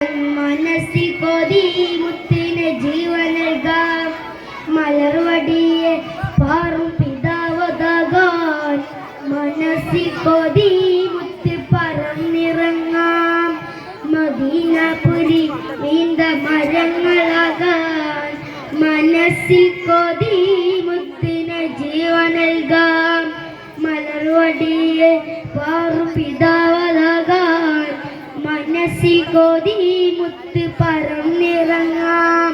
മനസ്സിൽ കൊതി മുത്തിന് ജീവൻ നൽകാം മലർവടിയെ പാറും പിതാവതാകാൻ മനസ്സിൽ കൊതി മുത്ത് പറന്നിറങ്ങാം മദീനപുരി നീണ്ട മരങ്ങളാകാൻ മനസ്സിൽ കൊതി മുത്തിന് ജീവൻ നൽകാം മലർവടിയെ പാറും പിതാവതാകാൻ മനസ്സിൽ കൊതി മുത്ത് പറന്നിറങ്ങാം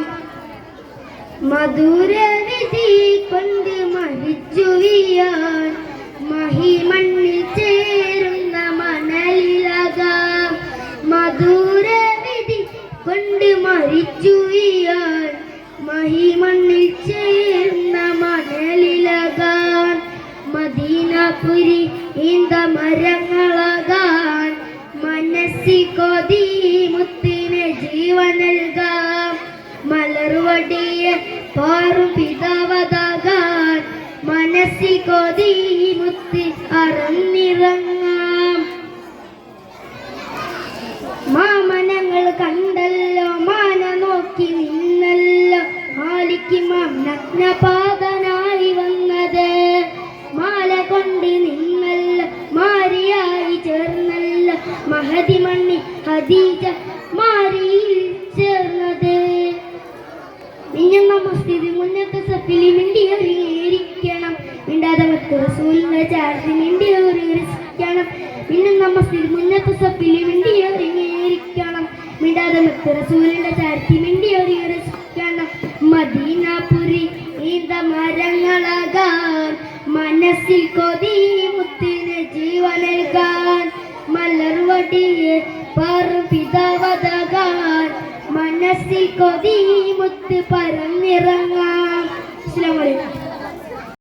മധുരവിധി കൊണ്ട് മരിച്ചു വീഴാൻ മഹിമണ്ണിൽ ചേരുന്ന മണലിലാകാം മധുരവിധി കൊണ്ട് മരിച്ചു വീഴാൻ മഹിമണ്ണിൽ ചേരുന്ന മണലിലാകാൻ മദീനപുരി ഈന്ത മരങ്ങളാകാൻ മനസ്സിൽ കൊതി മുത്തിന് ജീവൻ നൽകാം മലർവടിയെ പാറും പിതാവതാകാൻ മനസ്സിൽ കൊതി മുത്ത് പറന്നിറങ്ങാം മാമനങ്ങൾ കണ്ടല്ലോ മാന നോക്കി നിന്നല്ലോ മാലിക്കുമാം നഗ്നപാതനായി വന്നത് മാല കൊണ്ട് നിന്നല്ലോ മാരിയായി ചേർന്നല്ലോ മഹദി മണ്ണി ഖദീജ മാരിയിൽ ചേർന്നത് മസ്ജിദ് മുന്നത്തെ സഫിലി മിണ്ടിയൊരുങ്ങിയിരിക്കണം മിണ്ടാതെ മറ്റ് റസൂലിന്റെ ചാർത്തി മിണ്ടിയൊരുങ്ങിയിരിക്കണം മിന്നുന്ന മസ്ജിദ് മുന്നത്തെ സഫിലി മിണ്ടിയൊരുങ്ങിയിരിക്കണം മിണ്ടാതെ മറ്റ് റസൂലിന്റെ ചാർത്തി മിണ്ടിയൊരുങ്ങിയിരിക്കണം മദീനപുരി ഈന്ത മരങ്ങളാകാൻ മനസ്സിൽ കൊതി മുത്തിന് ജീവൻ നൽകാൻ മലർവടിയെ പാറും പിതാവതാകാൻ മനസ്സിൽ കൊതി മുത്ത്